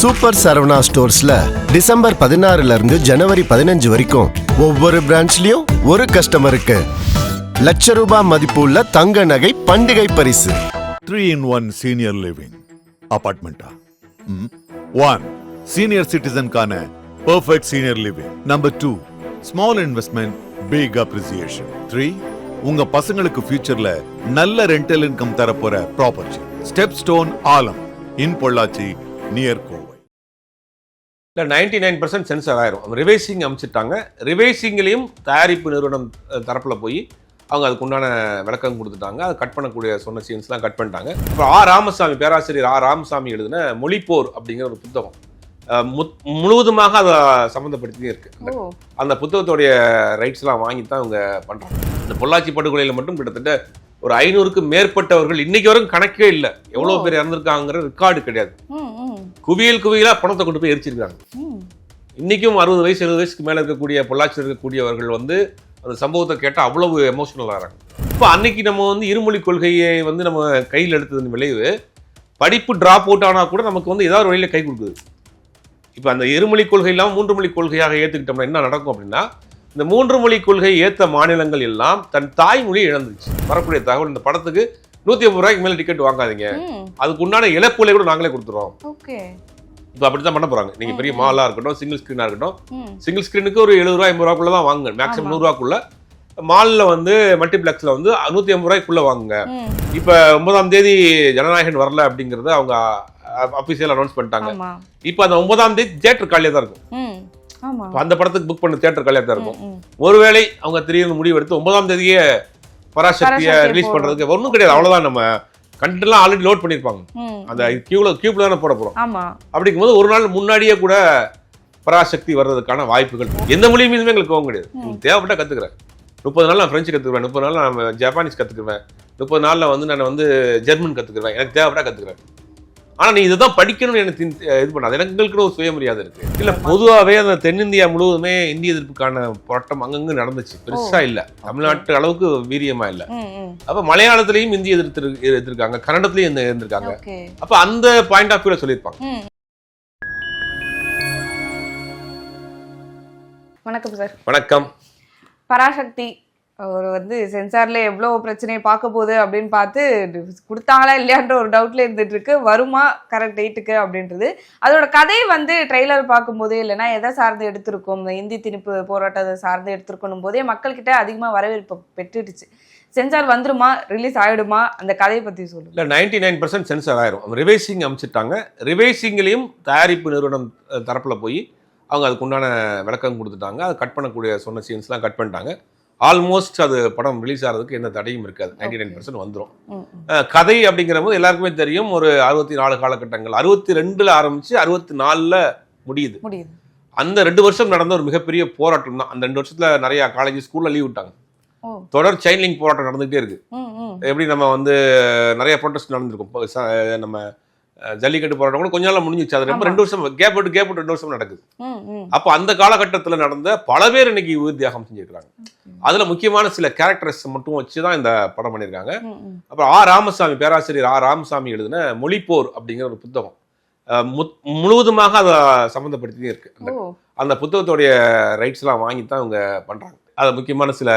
Super Saravana ஸ்டோர்ஸ்ல December 16 இருந்து ஜனவரி 15 வரைக்கும் ஒவ்வொரு பிரான்ச்லயும் ஒரு கஸ்டமருக்கு ₹1,00,000 மதிப்புள்ள தங்க நகை பண்டிகை பரிசு. 3-in-1 சீனியர் லிவிங் அபார்ட்மெண்டா. 1 சீனியர் சிட்டிசன்கான perfect senior living. Number 2 small investment big appreciation. 3 உங்க பசங்களுக்கு ஃபியூச்சர்ல நல்ல ரெண்டல் இன்கம் தரப்போற ப்ராப்பர்ட்டி. ஸ்டெப் ஸ்டோன் ஆலம் in Pollachi near Kovai. 99% censor ஆயிரும். ரிவைசிங் அமைச்சிட்டாங்க. ரிவைசிங்லையும் தயாரிப்பு நிறுவனம் தரப்பில் போய் அவங்க அதுக்கு உண்டான விளக்கம் கொடுத்துட்டாங்க. அதை கட் பண்ணக்கூடிய சொன்ன சீன்ஸ்லாம் கட் பண்ணிட்டாங்க. அப்புறம் ராமசாமி, பேராசிரியர் ராமசாமி எழுதின மொழிப்போர் அப்படிங்கிற ஒரு புத்தகம் முழுவதுமாக அதை சம்மந்தப்படுத்தியே இருக்கு. அந்த புத்தகத்துடைய ரைட்ஸ்லாம் வாங்கி தான் அவங்க பண்ணுறாங்க. இந்த பொள்ளாச்சி படுகொலையில் மட்டும் கிட்டத்தட்ட ஒரு 500க்கு மேற்பட்டவர்கள் இன்னைக்கு வரைக்கும் கணக்கே இல்லை. எவ்வளோ பேர் இறந்துருக்காங்கிற ரெக்கார்டு கிடையாது. குவியலா பணத்தை கொண்டு போய் எரிச்சிருக்காங்க. இன்னைக்கும் 60 வயசு 70 வயசுக்கு மேலே இருக்கக்கூடிய பொள்ளாச்சியில் இருக்கக்கூடியவர்கள் வந்து அந்த சம்பவத்தை கேட்டால் அவ்வளவு எமோஷனல் ஆகிறாங்க. இப்போ அன்னைக்கு நம்ம வந்து இருமொழி கொள்கையை வந்து நம்ம கையில் எடுத்ததன் விளைவு படிப்பு டிராப் அவுட் ஆனால் கூட நமக்கு வந்து ஏதாவது ஒரு வழியில் கை கொடுக்குது. இப்போ அந்த இருமொழி கொள்கை இல்லாமல் 3 மொழி கொள்கையாக ஏற்றுக்கிட்டோம்னா என்ன நடக்கும் அப்படின்னா, இந்த 3 மொழி கொள்கை ஏற்ற மாநிலங்கள் எல்லாம் தன் தாய்மொழியை இழந்துச்சு. வரக்கூடிய தகவல், இந்த படத்துக்கு ₹150 மேலே டிக்கெட் வாங்காதீங்க, அதுக்கு உண்டான இழப்புகளை கூட நாங்களே கொடுத்துருவோம். இப்போ அப்படித்தான் பண்ண போறாங்க. நீங்க பெரிய மாலா இருக்கட்டும், சிங்கிள் ஸ்கிரீனா இருக்கட்டும், சிங்கிள் ஸ்கிரீனுக்கு ஒரு ₹70 ₹80 தான் வாங்குங்க, மேக்ஸிமம் ₹100. மாலில் வந்து மல்டிபிளெக்ஸ்ல வந்து ₹150 வாங்குங்க. இப்போ 9ஆம் தேதி ஜனநாயகன் வரல அப்படிங்கறத அவங்க அபிஷியல் அனௌன்ஸ் பண்ணிட்டாங்க. இப்போ அந்த 9ஆம் தேதி தியேட்டர் காலியா தான் இருக்கும். அந்த படத்துக்கு புக் பண்ண தியேட்டர் காலியா தான் இருக்கும். ஒருவேளை அவங்க திடீர்னு முடிவு எடுத்து 9ஆம் தேதியே பராசக்தியை ரிலீஸ் பண்றதுக்கு ஒன்றும் கிடையாது. அவ்வளவுதான். நம்ம கண்டென்ட் எல்லாம் ஆல்ரெடி லோட் பண்ணிருப்பாங்க. அந்த கியூப்ல தானே போட போறோம். அப்படிங்கும் போது ஒரு நாள் முன்னாடியே கூட பராசக்தி வர்றதுக்கான வாய்ப்புகள். எந்த மொழி மீதுமே எங்களுக்கு போக கிடையாது. தேவைப்பட்டா கத்துக்கிறேன். 30 நாள் நான் பிரெஞ்சு கத்துக்குவேன், 30 நாள் நான் ஜப்பானீஸ் கத்துக்குவேன், 30 நாள்ல வந்து நான் வந்து ஜெர்மன் கத்துக்குவேன். எனக்கு தேவைப்பட்டா கத்துக்கிறேன். ஆனா நீ இதுதான் படிக்கணும்னு எனக்கு இது பண்ணாது. எனக்கு ஒரு சுயமரியாதை இருக்கு. இல்ல பொதுவாகவே அந்த தென்னிந்தியா முழுவதுமே இந்திய எதிர்ப்புக்கான போராட்டம் அங்கங்க நடந்துச்சு. பெருசா இல்ல, தமிழ்நாட்டு அளவுக்கு வீரியமா இல்ல. அப்ப மலையாளத்திலையும் இந்திய எதிர்த்திருக்காங்க, கன்னடத்திலையும் இருந்திருக்காங்க. அப்ப அந்த பாயிண்ட் ஆஃப் வியூல சொல்லியிருப்பாங்க. வணக்கம் சார். வணக்கம். பராசக்தி ஒரு வந்து சென்சார்ல எவ்வளோ பிரச்சனையை பார்க்க போகுது அப்படின்னு பார்த்து கொடுத்தாங்களா இல்லையான்ற ஒரு டவுட்ல இருந்துட்டு இருக்கு. வருமா கரெக்ட் டேட்டுக்கு அப்படின்றது. அதோட கதை வந்து ட்ரெய்லர் பார்க்கும்போது இல்லைன்னா எதை சார்ந்து எடுத்திருக்கும், இந்த இந்தி திணிப்பு போராட்டத்தை சார்ந்து எடுத்திருக்கணும் போதே மக்கள்கிட்ட அதிகமாக வரவேற்பு பெற்றுடுச்சு. சென்சார் வந்துருமா, ரிலீஸ் ஆகிடுமா, அந்த கதையை பற்றி சொல்லுங்க. இல்லை, 99% சென்சார் ஆயிரும். ரிவைசிங் அமைச்சிட்டாங்க. ரிவைசிங்லையும் தயாரிப்பு நிறுவனம் தரப்பில் போய் அவங்க அதுக்கு உண்டான விளக்கம் கொடுத்துட்டாங்க. அதை கட் பண்ணக்கூடிய சொன்ன சீன்ஸ்லாம் கட் பண்ணிட்டாங்க. ஆல்மோஸ்ட் அது படம் ரிலீஸ் ஆகிறதுக்கு எந்த தடையும் இருக்காது. 99% வந்துடும். கதை அப்படிங்கிற போது எல்லாருக்குமே தெரியும், ஒரு 64 காலகட்டங்கள், 62ல் ஆரம்பிச்சு 64ல் முடியுது. அந்த 2 வருஷம் நடந்த ஒரு மிகப்பெரிய போராட்டம் தான். அந்த 2 வருஷத்துல நிறைய காலேஜ் ஸ்கூல்ல லீவ் விட்டாங்க. தொடர் செயின் லிங்க் போராட்டம் நடந்துகிட்டே இருக்கு. எப்படி நம்ம வந்து நிறைய ப்ரொடெஸ்ட் நடந்திருக்கும். நம்ம ஜல்லிக்கட்டு போராட்டம் கூட கொஞ்ச நாள் முடிஞ்சிச்சு. அது ரொம்ப 2 வருஷம் கேப் 2 வருஷம் நடக்குது. அப்போ அந்த காலகட்டத்தில் நடந்த பல பேர் இன்னைக்கு உயிர் தியாகம் செஞ்சிருக்காங்க. அதுல முக்கியமான சில கேரக்டர்ஸ் மட்டும் வச்சுதான் இந்த படம் பண்ணியிருக்காங்க. அப்புறம் ராமசாமி, பேராசிரியர் ராமசாமி எழுதின மொழிப்போர் அப்படிங்கிற ஒரு புத்தகம் முழுவதுமாக அதை சம்மந்தப்படுத்தியே இருக்கு. அந்த புத்தகத்துடைய ரைட்ஸ் எல்லாம் வாங்கி தான் அவங்க பண்றாங்க. அது முக்கியமான சில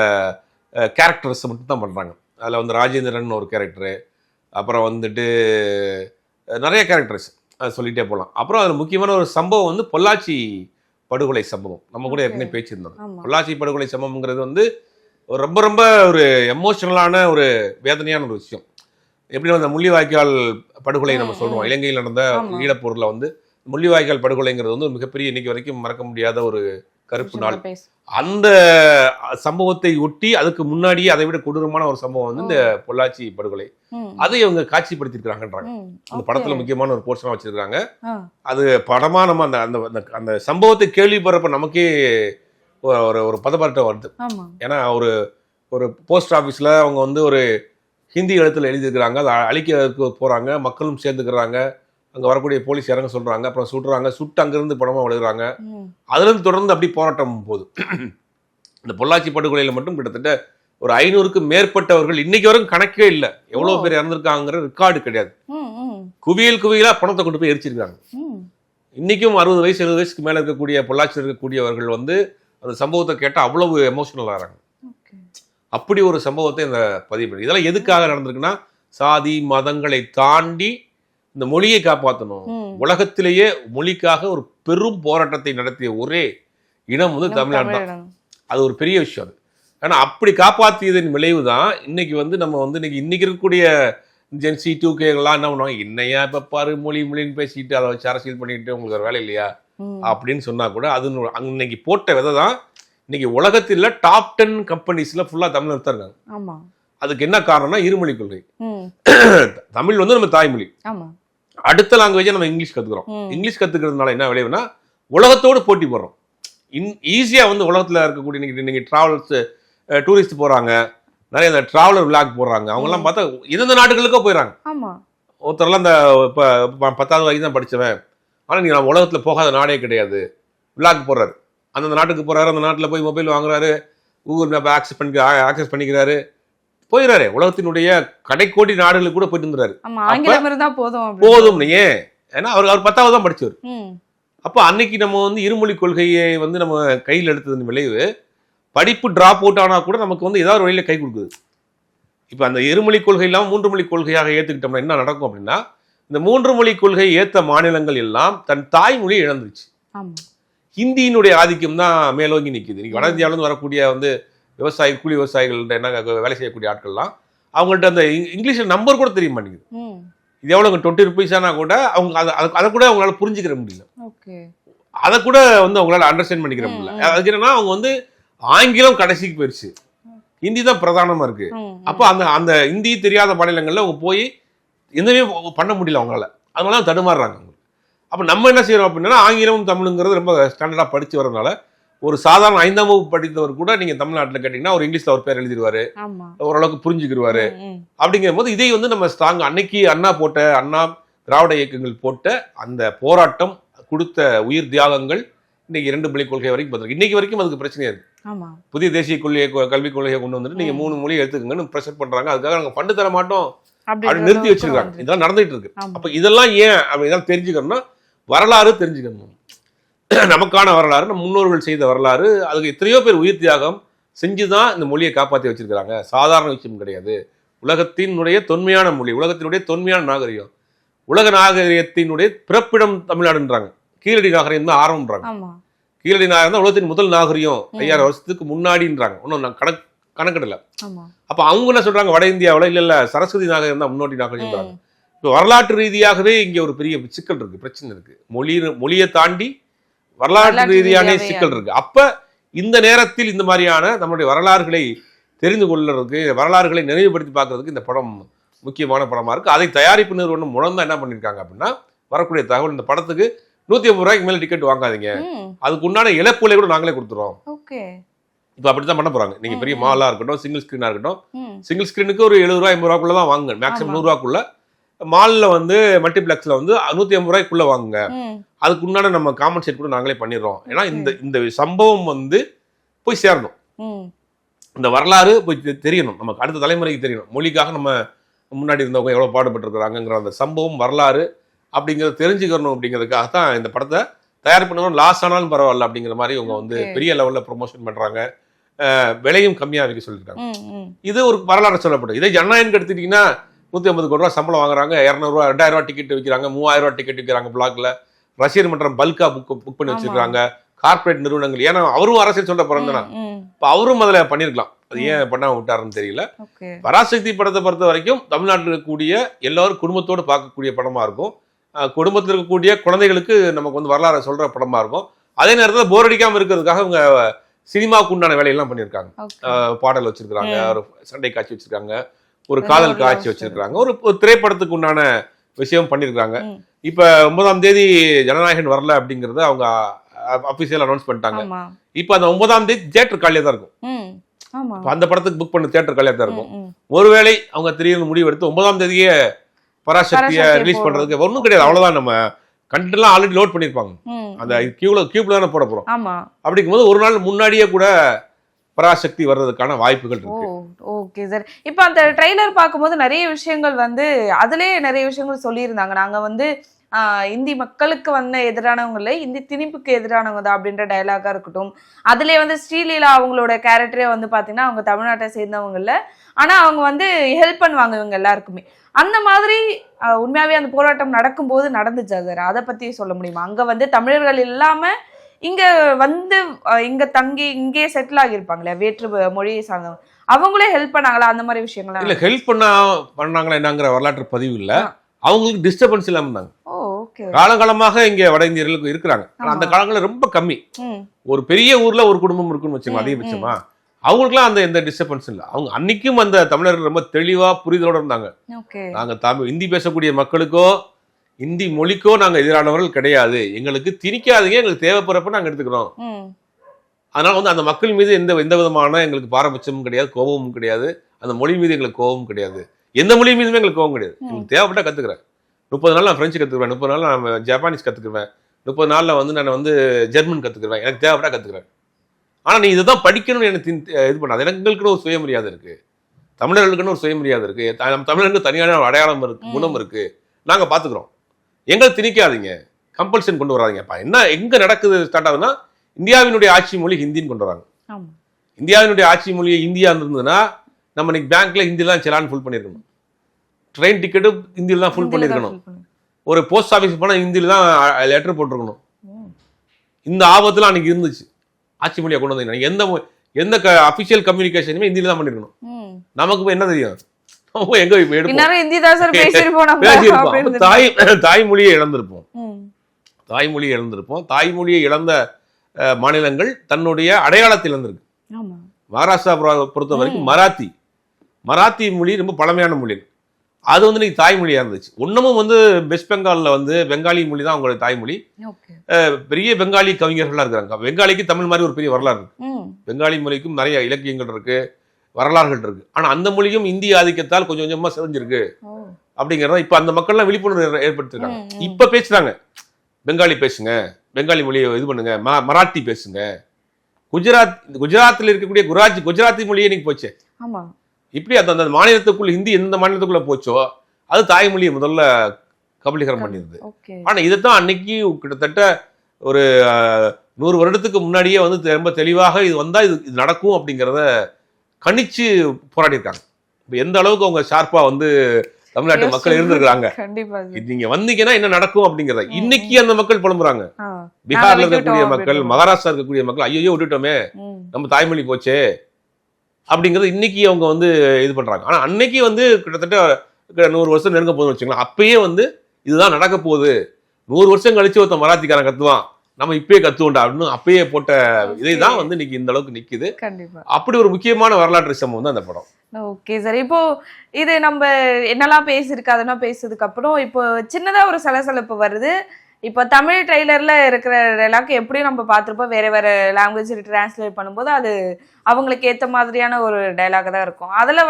கேரக்டர்ஸ் மட்டும் தான் பண்றாங்க. அதுல வந்து ராஜேந்திரன் ஒரு கேரக்டரு, அப்புறம் வந்துட்டு நிறைய கேரக்டர்ஸ் சொல்லிட்டே போகலாம். அப்புறம் அதில் முக்கியமான ஒரு சம்பவம் வந்து பொள்ளாச்சி படுகொலை சம்பவம். நம்ம கூட ஏற்கனவே பேசியிருந்தோம். பொள்ளாச்சி படுகொலை சம்பவம்ங்கிறது வந்து ரொம்ப ரொம்ப ஒரு எமோஷனலான ஒரு வேதனையான ஒரு விஷயம். எப்படி அந்த முள்ளிவாய்க்கால் படுகொலை நம்ம சொல்றோம், இலங்கையில் நடந்த ஈழப்போரில் வந்து முள்ளிவாய்க்கால் படுகொலைங்கிறது வந்து மிகப்பெரிய இன்னைக்கு வரைக்கும் மறக்க முடியாத ஒரு கருப்பு நாள். அந்த சம்பவத்தை ஒட்டி அதுக்கு முன்னாடியே அதை விட கொடூரமான ஒரு சம்பவம் வந்து இந்த பொள்ளாச்சி படுகொலை. அதை இவங்க காட்சிப்படுத்திருக்காங்கன்றாங்க. அந்த படத்துல முக்கியமான ஒரு போர்ஷனா வச்சிருக்காங்க. அது படமா நம்ம அந்த அந்த சம்பவத்தை கேள்விப்படுறப்ப நமக்கே ஒரு பதப்பாட்டம் வருது. ஏன்னா ஒரு போஸ்ட் ஆபீஸ்ல அவங்க வந்து ஒரு ஹிந்தி எழுத்துல எழுதியிருக்கிறாங்க. அதை அழிக்க போறாங்க, மக்களும் சேர்ந்துக்கிறாங்க. அங்க வரக்கூடிய போலீஸ் இறங்க சொல்றாங்க, அப்புறம் சுடுறாங்க, சுட்டு அங்கிருந்து படமா விழுகிறாங்க. அதுல இருந்து தொடர்ந்து அப்படி போராட்டம் போகுது. இந்த பொள்ளாச்சி படுகொலையில மட்டும் கிட்டத்தட்ட ஒரு 500க்கு மேற்பட்டவர்கள் இன்னைக்கு வரைக்கும் கணக்கே இல்லை. எவ்வளவு பேர் இறந்திருக்காங்கிற ரெக்கார்டு கிடையாது. குவியலா பணத்தை கொண்டு போய் எரிச்சிருக்காங்க. இன்னைக்கும் 60 வயசு 70 வயசுக்கு மேல இருக்கக்கூடிய பொள்ளாச்சியில் இருக்கக்கூடியவர்கள் வந்து அந்த சம்பவத்தை கேட்டால் அவ்வளவு எமோஷனல் ஆகிறாங்க. அப்படி ஒரு சம்பவத்தை இந்த பதிவு பண்ணி இதெல்லாம் எதுக்காக நடந்திருக்குன்னா சாதி மதங்களை தாண்டி இந்த மொழியை காப்பாற்றணும். உலகத்திலேயே மொழிக்காக ஒரு பெரும் போராட்டத்தை நடத்திய ஒரே இனம் வந்து தமிழ்நாடு தான். அது ஒரு பெரிய விஷயம். அது ஆனா அப்படி காப்பாற்றியதன் விளைவு தான் இன்னைக்கு வந்து நம்ம வந்து இன்னைக்கு இருக்கக்கூடிய ஜென்சி 2K எல்லாம் என்ன பண்ணுவாங்க, என்னையா இப்ப பாரு மொழின்னு பேசிட்டு அதை வச்சு அரசியல் பண்ணிட்டு உங்களுக்கு ஒரு வேலை இல்லையா அப்படின்னு சொன்னா கூட அது இன்னைக்கு போட்ட விதை தான் இன்னைக்கு உலகத்தில் டாப் 10 கம்பெனிஸ்ல ஃபுல்லா தமிழ் இருக்காங்க. அதுக்கு என்ன காரணம்னா இருமொழி கொள்கை. தமிழ் வந்து நம்ம தாய்மொழி. அடுத்த லாங்குவேஜை நம்ம இங்கிலீஷ் கத்துக்கிறோம். இங்கிலீஷ் கத்துக்கிறதுனால என்ன விளைவுனா உலகத்தோடு போட்டி போடுறோம். ஈஸியா வந்து உலகத்துல இருக்கக்கூடிய இன்னைக்கு டிராவல்ஸ் டூரிஸ்ட் போறாங்க, நிறைய இந்த டிராவலர் விளாக் போடுறாங்க. அவங்க எல்லாம் பார்த்தா எந்தெந்த நாடுகளுக்கோ போயிடறாங்க. ஒருத்தரெல்லாம் இந்த இப்போ 10வது வரைக்கும் தான் படிச்சவன், ஆனா நீங்க நம்ம உலகத்துல போகாத நாடே கிடையாது விளாக் போடுறாரு. அந்தந்த நாட்டுக்கு போறாரு, அந்த நாட்டுல போய் மொபைல் வாங்குறாரு, கூகுள் மேப் ஆக்சஸ் பண்ணிக்கிறாரு, போயிடுறாரு. உலகத்தினுடைய கடைக்கோடி நாடுகளுக்கு கூட போயிட்டு வந்துறாரு. போதும் ஏன், ஏன்னா அவர் 10வது தான் படிச்சவர். அப்ப அன்னைக்கு நம்ம வந்து இருமொழி கொள்கையை வந்து நம்ம கையில் எடுத்ததன் விளைவு படிப்பு டிராப் அவுட் ஆனா கூட நமக்கு வந்து ஏதாவது வழியில கை கொடுக்குது. இப்ப அந்த இருமொழி கொள்கை இல்லாம 3 மொழி கொள்கையாக ஏத்துக்கிட்டோம்னா என்ன நடக்கும் அப்படின்னா, இந்த 3 மொழி கொள்கை ஏத்த மாநிலங்கள் எல்லாம் தன் தாய்மொழியை இழந்துருச்சு. ஹிந்தியினுடைய ஆதிக்கம் தான் மேலோங்கி நிற்குது. வட இந்தியாவில இருந்து வரக்கூடிய வந்து கூலி விவசாயிகள்ட்ட என்ன வேலை செய்யக்கூடிய ஆட்கள்லாம் அவங்கள்ட்ட அந்த இங்கிலீஷ்ல நம்பர் கூட தெரிய மாட்டேங்குது. இது எவ்வளவு 20 ரூபீஸானா கூட அவங்க அதை கூட அவங்களால புரிஞ்சுக்கிற முடியல. அதை கூட வந்து அவங்களால அண்டர்ஸ்டாண்ட் பண்ணிக்கிற முடியல. அதுக்கு என்னன்னா அவங்க வந்து ஆங்கிலம் கடைசிக்கு போயிடுச்சு, ஹிந்தி தான் பிரதானமா இருக்கு. அப்போ அந்த ஹிந்தி தெரியாத மாநிலங்கள்ல அவங்க போய் எதுவுமே பண்ண முடியல அவங்களால, அதனால தடுமாறுறாங்க. அப்ப நம்ம என்ன செய்யறோம் அப்படின்னா ஆங்கிலமும் தமிழுங்கிறது ரொம்ப ஸ்டாண்டர்டா படிச்சு வரதுனால ஒரு சாதாரண 5ஆம் வகுப்பு படித்தவர் கூட நீங்க தமிழ்நாட்டில் கேட்டீங்கன்னா ஒரு இங்கிலீஷ்ல அவர் பேர் எழுதிடுவாரு, ஓரளவுக்கு புரிஞ்சுக்கிடுவாரு. அப்படிங்கிற போது இதை வந்து நம்ம ஸ்ட்ராங் அன்னைக்கு அண்ணா திராவிட இயக்கங்கள் போட்ட அந்த போராட்டம் கொடுத்த உயிர் தியாகங்கள் இன்னைக்கு 2 மொழி கொள்கை வரைக்கும் பார்த்துருக்கு. இன்னைக்கு வரைக்கும் அதுக்கு பிரச்சனையா இருக்கு. புதிய தேசிய கல்விக் கொள்கையை கொண்டு வந்துட்டு நீங்க 3 மொழி எடுத்துக்கங்கன்னு ப்ரெஷர் பண்றாங்க. அதுக்காக நாங்க ஃபண்டு தர மாட்டோம் அப்படி நிறுத்தி வச்சிருக்காங்க. இதெல்லாம் நடந்துட்டு இருக்கு. அப்ப இதெல்லாம் ஏன் அப்படிதான் தெரிஞ்சுக்கணும்னா வரலாறு தெரிஞ்சுக்கணும். நமக்கான வரலாறு, நம்ம முன்னோர்கள் செய்த வரலாறு, அதுக்கு எத்தனையோ பேர் உயிர் தியாகம் செஞ்சுதான் இந்த மொழியை காப்பாற்றி வச்சிருக்கிறாங்க. சாதாரண விஷயம் கிடையாது. உலகத்தினுடைய தொன்மையான மொழி, உலகத்தினுடைய தொன்மையான நாகரிகம், உலக நாகரிகத்தினுடைய பிறப்பிடம் தமிழ்நாடுன்றாங்க. கீழடி நாகரிகம் தான் ஆரம்பம்ன்றாங்க. கீழடி நாகரிகம் தான் உலகத்தின் முதல் நாகரிகம் 5000 வருஷத்துக்கு முன்னாடின்றாங்க. ஒன்றும் கணக்கிடல. அப்ப அவங்க என்ன சொல்றாங்க, வட இந்தியாவில் இல்ல சரஸ்வதி நாகரிகம் தான் முன்னோடி நாகரிகம். இப்போ வரலாற்று ரீதியாகவே இங்க ஒரு பெரிய சிக்கல் இருக்கு, பிரச்சனை இருக்கு. மொழியை தாண்டி வரலாற்று ரீதியான சிக்கல் இருக்கு. அப்ப இந்த நேரத்தில் இந்த மாதிரியான நம்மளுடைய வரலாறுகளை தெரிந்து கொள்றதுக்கு, வரலாறுகளை நினைவுபடுத்தி பார்க்கறதுக்கு இந்த படம் முக்கியமான படமா இருக்கு. அதை தயாரிப்பு நிறுவனம் முழந்தா என்ன பண்ணிருக்காங்க அப்படின்னா, வரக்கூடிய தகவல் இந்த படத்துக்கு 150 ரூபாய்க்கு மேல டிக்கெட் வாங்காதீங்க, அதுக்கு உண்டான இழப்புகளை கூட நாங்களே கொடுத்துறோம். இப்ப அப்படித்தான் பண்ண போறாங்க. நீங்க பெரிய மாலா இருக்கட்டும், சிங்கிள் ஸ்கிரீனா இருக்கட்டும், சிங்கிள் ஸ்கிரீனுக்கு ஒரு 70 ரூபாய் 80 ரூபாய்க்குள்ள தான் வாங்குங்க, மேக்ஸிமம் 100 ரூபாய்க்குள்ள. மால்ல வந்து மல்டிபிளெக்ஸ்ல வந்து 150 ரூபாய்க்குள்ள வாங்குங்க, அதுக்கு உண்டான நம்ம காம்பன்சேட் கூட நாங்களே பண்ணிடுறோம். ஏன்னா இந்த சம்பவம் வந்து போய் சேரணும், இந்த வரலாறு போய் தெரியணும், நமக்கு அடுத்த தலைமுறைக்கு தெரியணும். மொழிக்காக நம்ம முன்னாடி இருந்தவங்க எவ்வளவு பாடுபட்டு இருக்கிறாங்கிற அந்த சம்பவம் வரலாறு அப்படிங்கிறத தெரிஞ்சுக்கணும். அப்படிங்கிறதுக்காக தான் இந்த படத்தை தயார் பண்ணணும். லாஸ் ஆனாலும் பரவாயில்ல அப்படிங்கிற மாதிரி இவங்க வந்து பெரிய லெவல்ல ப்ரொமோஷன் பண்றாங்க, விலையும் கம்மியா வைக்க சொல்லியிருக்காங்க. இது ஒரு வரலாறு சொல்லப்படும். இதே ஜனநாயகம் எடுத்துட்டீங்கன்னா 150 கோடி ரூபாய் சம்பளம் வாங்குறாங்க, 200 ரூபாய் 2000 ரூபாய் டிக்கெட் விற்கிறாங்க, 3000 ரூபாய் டிக்கெட் விற்கிறாங்க பிளாக்ல. ரசிகர் மன்றம் பல்கா புக் பண்ணி வச்சிருக்காங்க, கார்பரேட் நிறுவனங்கள். ஏன்னா அவரும் அரசியல் சொல்ல பிறந்தனா, இப்ப அவரும் அதுல பண்ணிருக்கலாம், அது ஏன் பண்ணாம விட்டாருன்னு தெரியல. பராசக்தி படத்தை பொறுத்த வரைக்கும் தமிழ்நாட்டில் இருக்கக்கூடிய எல்லாரும் குடும்பத்தோடு பார்க்கக்கூடிய படமா இருக்கும். குடும்பத்தில் இருக்கக்கூடிய குழந்தைகளுக்கு நமக்கு வந்து வரலாறு சொல்ற படமா இருக்கும். அதே நேரத்தில் போர் அடிக்காம இருக்கிறதுக்காக அவங்க சினிமாவுக்கு உண்டான வேலையெல்லாம் பண்ணியிருக்காங்க. பாடல் வச்சிருக்காங்க, ஒரு சண்டை காட்சி வச்சிருக்காங்க, ஒரு காதல் காட்சி வச்சிருக்காங்க, ஒரு திரைப்படத்துக்கு உண்டான விஷயம் பண்ணிருக்காங்க. இப்ப 9ஆம் தேதி ஜனநாயகன் வரல அப்படிங்கறத அவங்க அபிஷியல் அனௌன்ஸ் பண்ணிட்டாங்க. இப்ப அந்த 9ஆம் தேதி தியேட்டர் காலியா தான் இருக்கும். அந்த படத்துக்கு புக் பண்ண தியேட்டர் காலியா தான் இருக்கும். ஒருவேளை அவங்க திடீர்னு முடிவு எடுத்து 9ஆம் தேதியே பராசக்தியை ரிலீஸ் பண்றதுக்கு ஒன்றும் கிடையாது, அவ்வளவுதான். நம்ம கண்டென்ட் எல்லாம் ஆல்ரெடி லோட் பண்ணிருப்பாங்க, அந்த கியூப்ல தானே போட போறோம். அப்படிங்கும் போது ஒரு நாள் முன்னாடியே கூட பராசக்தி வர்றதுக்கான வாய்ப்புகள் இருக்கு. Okay sir. இப்போ அந்த ட்ரெய்லர் பார்க்கும்போது நிறைய விஷயங்கள் வந்து அதுலயே நிறைய விஷயங்கள் சொல்லியிருந்தாங்க. நாங்க வந்து இந்தி மக்களுக்கு எதிரானவங்க இல்லை, இந்தி திணிப்புக்கு எதிரானவங்க தான் அப்படின்ற டயலாகா இருக்கட்டும். அதுலயே ஸ்ரீலீலா அவங்களோட கேரக்டரே பாத்தீங்கன்னா அவங்க தமிழ்நாட்டை சேர்ந்தவங்க இல்ல, ஆனா அவங்க ஹெல்ப் பண்ணுவாங்க இவங்க எல்லாருக்குமே. அந்த மாதிரி உண்மையாவே அந்த போராட்டம் நடக்கும்போது நடந்துச்சு சார், அதை பத்தி சொல்ல முடியுமா? அங்க தமிழர்கள் இல்லாம இங்க இங்க தங்கி இங்கே செட்டில் ஆகியிருப்பாங்களே வேற்று மொழியை சார்ந்தவங்க, அவங்களே ஹெல்ப் பண்ணாங்களா? அந்த மாதிரி விஷயங்களா இல்ல ஹெல்ப் பண்ணாங்களா என்னங்கிற வரலாற்று பதிவு இல்ல. அவங்களுக்கு டிஸ்டர்பன்ஸ் இல்லாம இருந்தாங்க. காலகாலமாக இங்க வட இந்தியர்களுக்கு இருக்கிறாங்க. ஆனா அந்த காலங்கள்ல ரொம்ப கம்மி. ஒரு பெரிய ஊர்ல ஒரு குடும்பம் இருக்குன்னு வச்சுக்கோங்க, அதிகபட்சமா அவங்களுக்குலாம் அந்த எந்த டிஸ்டர்பன்ஸ் இல்லை. அவங்க அன்னைக்கும் அந்த தமிழர்கள் ரொம்ப தெளிவா புரிதலோட இருந்தாங்க. நாங்க இந்தி பேசக்கூடிய மக்களுக்கோ இந்தி மொழிக்கோ நாங்க எதிரானவர்கள் கிடையாது, எங்களுக்கு திணிக்காதீங்க, எங்களுக்கு தேவைப்படுறப்ப நாங்க எடுத்துக்கிறோம். அதனால அந்த மக்கள் மீது எந்த விதமான எங்களுக்கு பாரபட்சமும் கிடையாது, கோபமும் கிடையாது. அந்த மொழி மீது எங்களுக்கு கோபமும் கிடையாது, எந்த மொழி மீதுமே எங்களுக்கு கோபம் கிடையாது. எங்களுக்கு தேவைப்பட்டா கத்துக்கிறேன். 30 நாள் நான் பிரெஞ்சு கத்துக்குவேன், 30 நாள் நான் ஜப்பானீஸ் கத்துக்குவேன், 30 நாள்ல நான் ஜெர்மன் கத்துக்குவேன், எனக்கு தேவைப்பட்டா கத்துக்கிறேன். ஆனா நீ இதுதான் படிக்கணும்னு எனக்கு இது பண்ணாது. எங்களுக்குன்னு ஒரு சுயமரியாதை இருக்கு, தமிழர்களுக்குன்னு ஒரு சுயமரியாதை இருக்கு, நம்ம தமிழர்களுக்கு தனியான அடையாளம் இருக்கு, குணம் இருக்கு, நாங்க பாத்துக்கிறோம். எங்களை திணிக்காதீங்க, கம்பல்ஷன் கொண்டு வராதீங்கப்பா. என்ன எங்க நடக்குது ஸ்டார்ட் ஆகுதுன்னா, இந்தியாவினுடைய ஆட்சி மொழி ஹிந்தின்னு கொண்டு வராங்க. இந்தியாவினுடைய ஆட்சி மொழி இந்தியா இருந்ததுன்னா நம்ம இன்னைக்கு பேங்க்ல ஹிந்திலாம் செலான் ஃபுல் பண்ணிருக்கணும், ட்ரெயின் டிக்கெட்டு ஹிந்தியில தான் ஃபுல் பண்ணிருக்கணும், ஒரு போஸ்ட் ஆஃபீஸ் போனா ஹிந்தியில தான் லெட்டர் போட்டிருக்கணும். இந்த ஆபத்துலாம் அன்னைக்கு இருந்துச்சு. ஆட்சி மொழியை கொண்டு வந்து எந்த அபிஷியல் கம்யூனிகேஷனுமே ஹிந்தியில தான் பண்ணிருக்கணும். நமக்கு என்ன தெரியும், தாய்மொழியை இழந்திருப்போம். தாய்மொழியை இழந்த மாநிலங்கள் தன்னுடைய அடையாளத்தை இழந்திருக்கு. மகாராஷ்டிரா பொறுத்த வரைக்கும் மராத்தி மொழி ரொம்ப பழமையான மொழி. அது இன்னைக்கு தாய்மொழியா இருந்துச்சு. ஒன்னமும் வெஸ்ட் பெங்கால்ல பெங்காலி மொழி தான் அவங்களுடைய தாய்மொழி. பெரிய பெங்காலி கவிஞர்கள்லாம் இருக்கிறாங்க. பெங்காலிக்கு தமிழ் மாதிரி ஒரு பெரிய வரலாறு இருக்கு. பெங்காலி மொழிக்கும் நிறைய இலக்கியங்கள் இருக்கு, வரலாறுகள் இருக்கு. ஆனா அந்த மொழியும் இந்திய ஆதிக்கத்தால் கொஞ்சம் கொஞ்சமா செஞ்சிருக்கு அப்படிங்கறத இப்ப அந்த மக்கள்லாம் விழிப்புணர்வு ஏற்படுத்திருக்காங்க. இப்ப பேசுறாங்க, பெங்காலி பேசுங்க, பெங்காலி மொழியை இது பண்ணுங்க, மராத்தி பேசுங்க. குஜராத்தில் இருக்கக்கூடிய குஜராத்தி மொழியே இன்னைக்கு போச்சு. இப்படி அந்த மாநிலத்துக்குள்ள ஹிந்தி எந்த மாநிலத்துக்குள்ள போச்சோ அது தாய்மொழியை முதல்ல கபலீகரம் பண்ணிருது. ஆனா இதைத்தான் அன்னைக்கு கிட்டத்தட்ட ஒரு 100 வருடத்துக்கு முன்னாடியே ரொம்ப தெளிவாக இது வந்தா இது நடக்கும் அப்படிங்கிறத கணிச்சு போராடி இருக்காங்க. எந்த அளவுக்கு அவங்க ஷார்ப்பா தமிழ்நாட்டு மக்கள் இருந்திருக்காங்க. நீங்க வந்தீங்கன்னா என்ன நடக்கும் அப்படிங்கறத இன்னைக்கு அந்த மக்கள் புலம்புறாங்க. பீகார்ல இருக்கக்கூடிய மக்கள், மகாராஷ்டிரா இருக்கக்கூடிய மக்கள், ஐயோ விட்டுட்டோமே நம்ம தாய்மொழி போச்சே அப்படிங்கறது இன்னைக்கு அவங்க இது பண்றாங்க. ஆனா அன்னைக்கு கிட்டத்தட்ட 100 வருஷம் நெருங்க போதுன்னு வச்சுக்கலாம். அப்பயே இதுதான் நடக்க போகுது, 100 வருஷம் கழிச்சு ஒருத்தன் மராத்திக்காரன் கத்துவான், நம்ம இப்பயே கத்துவோண்டா அப்படின்னு அப்பயே போட்ட இதைதான் இன்னைக்கு இந்த அளவுக்கு நிக்குது. அப்படி ஒரு முக்கியமான வரலாற்று சம்பவம் அந்த படம். ஓகே சார், இப்போ இது நம்ம என்னெல்லாம் பேசியிருக்கு அதெல்லாம் பேசுறதுக்கு அப்புறம் இப்போ சின்னதா ஒரு சலசலப்பு வருது. இப்போ தமிழ் ட்ரெய்லர்ல இருக்கிற டைலாக் எப்படியும் நம்ம பார்த்துருப்போம், வேற வேற லாங்குவேஜ் டிரான்ஸ்லேட் பண்ணும்போது அது அவங்களுக்கு ஏற்ற மாதிரியான ஒரு டைலாக் தான் இருக்கும். அதில்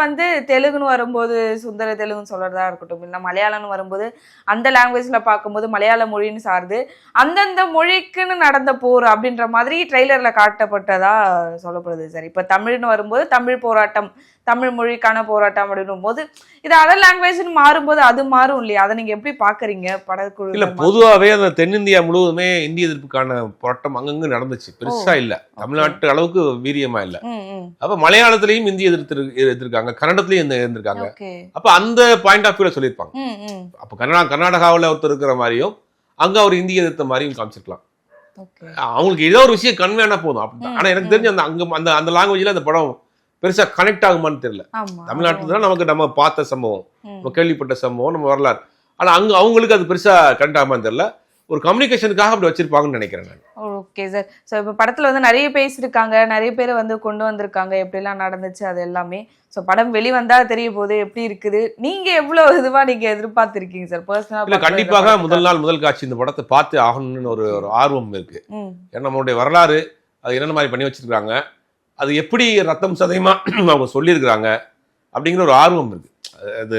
தெலுங்குன்னு வரும்போது சுந்தர தெலுங்குன்னு சொல்றதா இருக்கட்டும், இல்லை மலையாளம்னு வரும்போது அந்த லாங்குவேஜ்ல பார்க்கும்போது மலையாள மொழின்னு சார்ந்து அந்தந்த மொழிக்குன்னு நடந்த போர் அப்படின்ற மாதிரி ட்ரெய்லர்ல காட்டப்பட்டதா சொல்லப்படுது சார். இப்போ தமிழ்னு வரும்போது தமிழ் போராட்டம், தமிழ் மொழிக்கான போராட்டம் அப்படின்னும் போது இது அதர் லாங்குவேஜ்னு மாறும்போது அது மாறும் இல்லையா? அதை நீங்க எப்படி பாக்குறீங்க படக்குழு? இல்ல பொதுவாகவே அந்த தென்னிந்தியா முழுவதுமே இந்திய எதிர்ப்புக்கான போராட்டம் அங்கங்க நடந்துச்சு, பெருசா இல்ல, தமிழ்நாட்டு அளவுக்கு வீரியமா இல்ல. அப்ப மலையாளத்திலையும் இந்திய எதிர்த்திருக்காங்க, கன்னடத்திலையும் இருந்திருக்காங்க. அப்ப அந்த பாயிண்ட் ஆஃப் வியூல சொல்லியிருப்பாங்க. அப்ப கர்நாடகாவில் ஒருத்தர் இருக்கிற மாதிரியும் அங்க அவர் இந்திய எதிர்த்த மாதிரியும் காமிச்சிருக்கலாம். அவங்களுக்கு ஏதோ ஒரு விஷயம் கன்வே போதும். ஆனா எனக்கு தெரிஞ்சு அந்த லாங்குவேஜ்ல அந்த படம் பெருசா கனெக்ட் ஆகுமான்னு தெரியல. தமிழ்நாட்டுல தான் நம்ம பார்த்த சம்பவம், நம்ம கேள்விப்பட்ட சம்பவம், நம்ம வரலாறு. ஆனா அவங்களுக்கு அது பெருசா கனெக்ட் ஆகுமான்னு தெரியல. ஒரு கம்யூனிகேஷனுக்காக அப்படி வச்சிருப்பாங்கன்னு நினைக்கிறேன் நான். Okay sir. ஸோ இப்போ படத்துல நிறைய பேசியிருக்காங்க, நிறைய பேர் கொண்டு வந்திருக்காங்க எப்படிலாம் நடந்துச்சு அது எல்லாமே. ஸோ படம் வெளிவந்தா தெரிய போது எப்படி இருக்குது, நீங்க எவ்வளவு இதுவா நீங்க எதிர்பார்த்திருக்கீங்க சார் பர்சனலா? இல்ல கண்டிப்பாக முதல் நாள் முதல் காட்சி இந்த படத்தை பார்த்து ஆகணும்னு ஒரு ஆர்வம் இருக்கு. ஏன்னா நம்மளுடைய வரலாறு அது என்னென்ன மாதிரி பண்ணி வச்சிருக்காங்க, அது எப்படி ரத்தம் சதயமா அவங்க சொல்லியிருக்கிறாங்க அப்படிங்கிற ஒரு ஆர்வம் இருக்கு. அது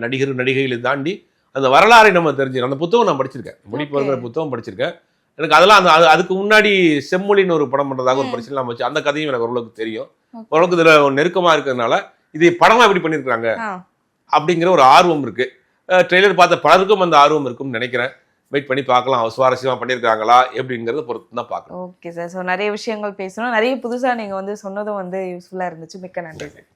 நடிகைகளை தாண்டி அந்த வரலாறை நம்ம தெரிஞ்சுக்கணும். அந்த புத்தகம் நான் படிச்சிருக்கேன், மொழிபெயர்க்கிற புத்தகம் படிச்சிருக்கேன். எனக்கு அதெல்லாம் அதுக்கு முன்னாடி செம்மொழின்னு ஒரு படம் பண்றதாக ஒரு படிச்சுலாம் வச்சு அந்த கதையும் எனக்கு ஓரளவுக்கு தெரியும். ஓரளவுக்கு இதுல நெருக்கமா இருக்கிறதுனால இது படமா எப்படி பண்ணியிருக்காங்க அப்படிங்கிற ஒரு ஆர்வம் இருக்கு. ட்ரெய்லர் பார்த்த பலருக்கும் அந்த ஆர்வம் இருக்கும்னு நினைக்கிறேன். வெயிட் பண்ணி பார்க்கலாம் சுவாரஸ்யமாக பண்ணியிருக்காங்களா எப்படிங்கிறத பொறுத்து தான் பார்க்கணும். Okay sir. ஸோ நிறைய விஷயங்கள் பேசணும், நிறைய புதுசாக நீங்கள் வந்து சொன்னதும் வந்து யூஸ்ஃபுல்லாக இருந்துச்சு. மிக்க நன்றி சார்.